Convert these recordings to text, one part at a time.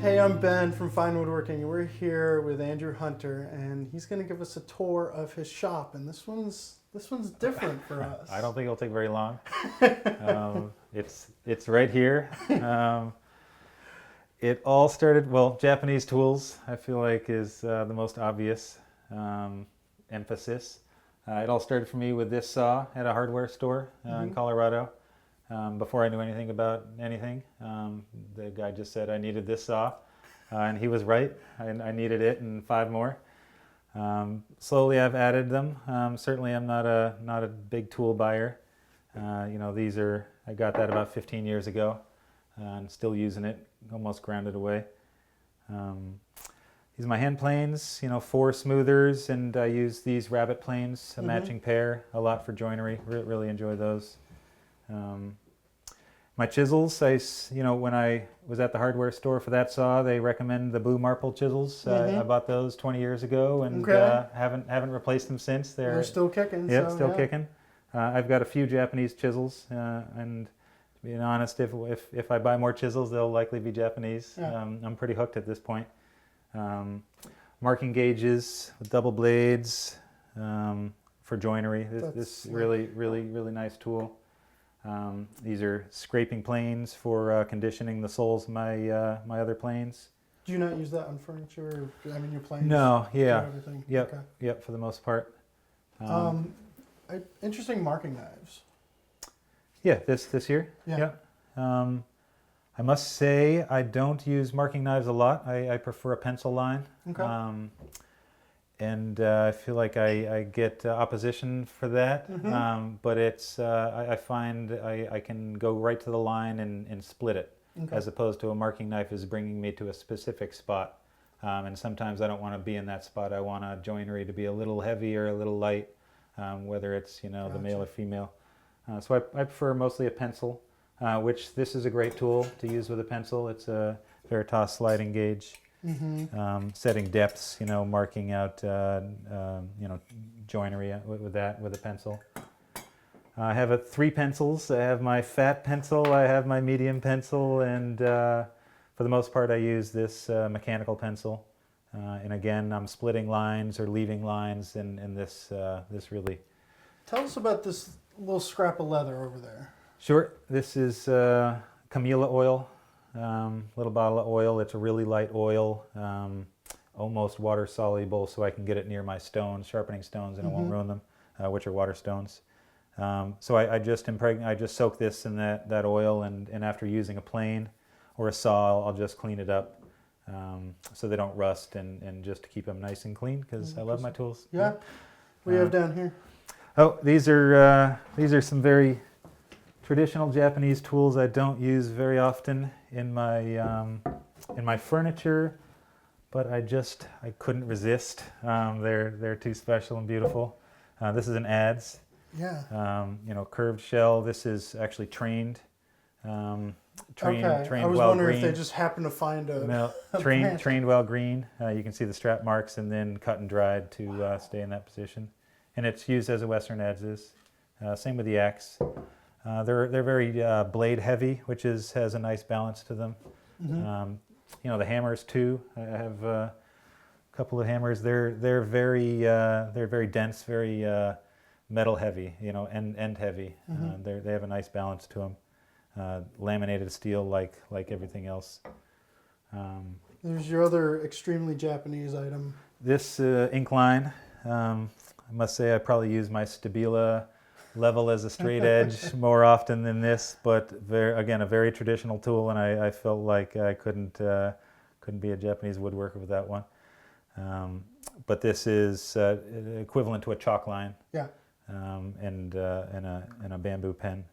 Hey, I'm Ben from Fine Woodworking, and we're here with Andrew Hunter, and he's going to give us a tour of his shop. And this one's different for us. I don't think it'll take very long. It's right here. It all started, well, Japanese tools, I feel like, is the most obvious emphasis. It all started for me with this saw at a hardware store in Colorado. Before I knew anything about anything, the guy just said I needed this saw, and he was right. I needed it and 5 more. Slowly I've added them. Certainly I'm not a big tool buyer. I got that about 15 years ago and still using it, almost ground it away. These are my hand planes, 4 smoothers, and I use these rabbit planes, a matching pair, a lot for joinery. Really enjoy those. My chisels, when I was at the hardware store for that saw, they recommend the blue marble chisels. I bought those 20 years ago and haven't replaced them since. They're still kicking. Yeah, still kicking. I've got a few Japanese chisels, and to be honest, if I buy more chisels, they'll likely be Japanese. Yeah. I'm pretty hooked at this point. Marking gauges with double blades for joinery. This is really nice tool. These are scraping planes for conditioning the soles of my other planes. Do you not use that on furniture? Your planes? No, yeah. Everything? Yep, Okay. yep, for the most part. Interesting marking knives. Yeah, this here. Yeah. I must say I don't use marking knives a lot. I prefer a pencil line. Okay. And I feel like I get opposition for that, but I find I can go right to the line and split it, as opposed to a marking knife is bringing me to a specific spot. And sometimes I don't want to be in that spot. I want a joinery to be a little heavy or a little light, whether it's the male or female. So I prefer mostly a pencil, which this is a great tool to use with a pencil. It's a Veritas sliding gauge. Setting depths, marking out, joinery with a pencil. I have 3 pencils. I have my fat pencil, I have my medium pencil, and for the most part I use this mechanical pencil. And again, I'm splitting lines or leaving lines, and this really... Tell us about this little scrap of leather over there. Sure. This is Camila oil. Little bottle of oil. It's a really light oil, almost water soluble, so I can get it near my stones, sharpening stones, and it won't ruin them, which are water stones. So I just soak this in that oil, and after using a plane or a saw, I'll just clean it up so they don't rust, and just to keep them nice and clean, because I love my tools. Yeah. What do you have down here? Oh, these are some very traditional Japanese tools I don't use very often in my furniture, but I couldn't resist. They're too special and beautiful. This is an adze. Yeah. Curved shell. This is actually trained. Trained I was well wondering green. if they just happened to find a trained well green. You can see the strap marks, and then cut and dried to stay in that position. And it's used as a Western adze is. Same with the axe. They're very blade heavy, which has a nice balance to them. The hammers too. I have a couple of hammers. They're very dense, very metal heavy, end heavy. They have a nice balance to them. Laminated steel, like everything else. There's your other extremely Japanese item. This ink line. I must say I probably use my Stabila level as a straight edge more often than this, but again, a very traditional tool, and I felt like I couldn't be a Japanese woodworker with that one. But this is equivalent to a chalk line. Yeah. And a bamboo pen.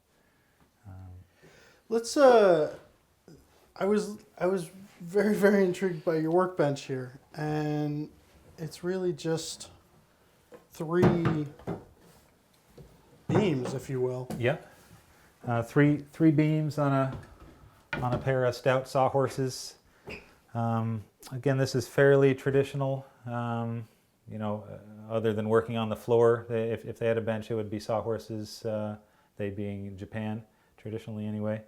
Let's. I was very intrigued by your workbench here, and it's really just 3 beams, if you will. Yeah. Three beams on a pair of stout sawhorses. Again, this is fairly traditional. Other than working on the floor, if they had a bench, it would be sawhorses. They being in Japan, traditionally anyway.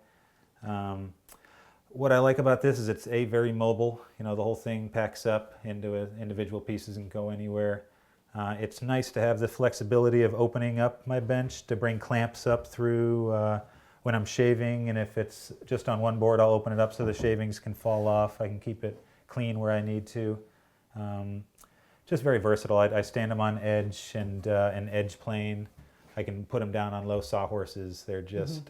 what I like about this is it's very mobile. The whole thing packs up into individual pieces and go anywhere. It's nice to have the flexibility of opening up my bench to bring clamps up through when I'm shaving, and if it's just on one board, I'll open it up so the shavings can fall off. I can keep it clean where I need to. Just very versatile. I stand them on edge and an edge plane. I can put them down on low sawhorses. They're just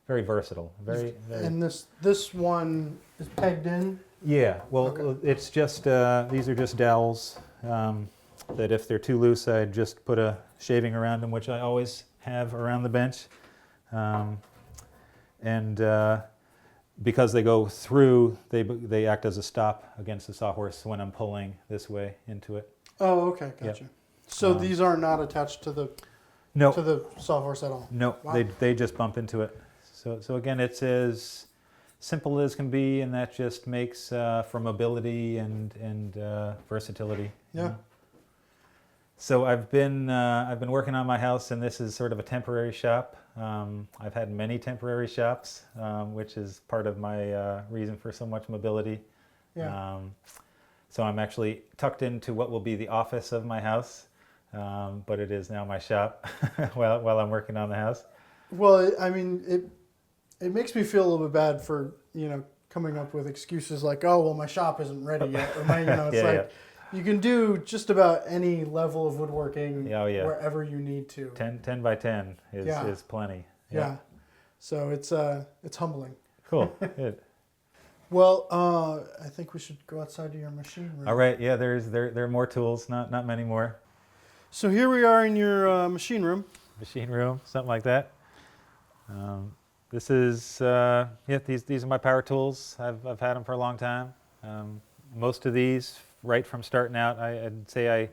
very versatile. Very. And this one is pegged in? Yeah. Well, Okay. it's just these are just dowels. That if they're too loose, I just put a shaving around them, which I always have around the bench. Because they go through, they act as a stop against the sawhorse when I'm pulling this way into it. Oh, okay, gotcha. Yep. So these are not attached to the sawhorse at all? No, Wow. they just bump into it. So again, it's as simple as can be, and that just makes for mobility and versatility. Yeah. So I've been working on my house, and this is sort of a temporary shop. I've had many temporary shops, which is part of my reason for so much mobility. Yeah. So I'm actually tucked into what will be the office of my house, but it is now my shop while I'm working on the house. Well, I mean, it makes me feel a little bit bad for, coming up with excuses like, oh, well, my shop isn't ready yet. Or it's Yeah, like, yeah. you can do just about any level of woodworking Oh, yeah. wherever you need to. 10 by 10 is plenty. Yeah. So it's humbling. Cool. Good. Well, I think we should go outside to your machine room. All right. Yeah. There are more tools. Not many more. So here we are in your machine room. Machine room, something like that. This is these are my power tools. I've had them for a long time. Most of these, right from starting out, I'd say I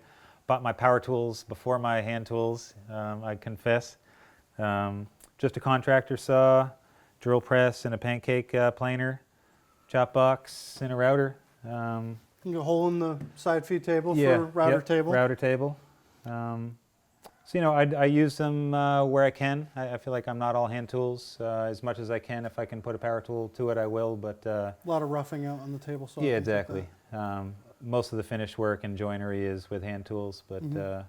bought my power tools before my hand tools. I confess. Just a contractor saw, drill press, and a pancake planer, chop box, and a router. A hole in the side feed table for router table. Router table. So I use them where I can. I feel like I'm not all hand tools. As much as I can, if I can put a power tool to it, I will. But a lot of roughing out on the table saw. Yeah, exactly. Most of the finished work and joinery is with hand tools, but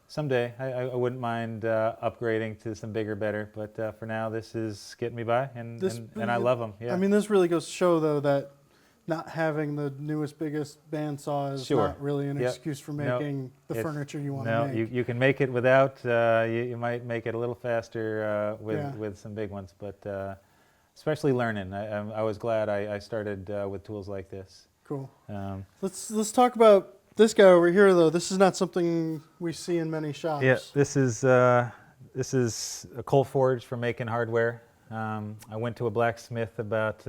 someday I wouldn't mind upgrading to some bigger, better. But for now, this is getting me by, and I love them. Yeah. I mean, this really goes to show, though, that not having the newest, biggest bandsaw is not really an excuse for making the furniture you want to make. No, you can make it without. You might make it a little faster with some big ones, but especially learning. I was glad I started with tools like this. Cool. Let's talk about this guy over here, though. This is not something we see in many shops. Yeah, this is a coal forge for making hardware. I went to a blacksmith about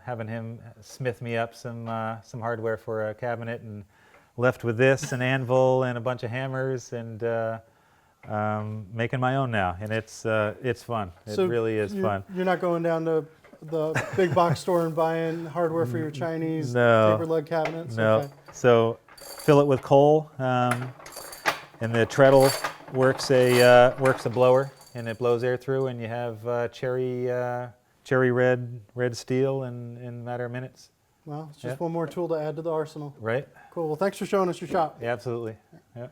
having him smith me up some hardware for a cabinet, and left with this, an anvil, and a bunch of hammers, and making my own now. And it's fun. It really is fun. You're not going down to the big box store and buying hardware for your Chinese No. tapered lug cabinets? No. Okay. So fill it with coal, and the treadle works a blower, and it blows air through, and you have cherry red steel in a matter of minutes. Well, it's just one more tool to add to the arsenal. Right. Cool. Well, thanks for showing us your shop. Yeah, absolutely. Yeah.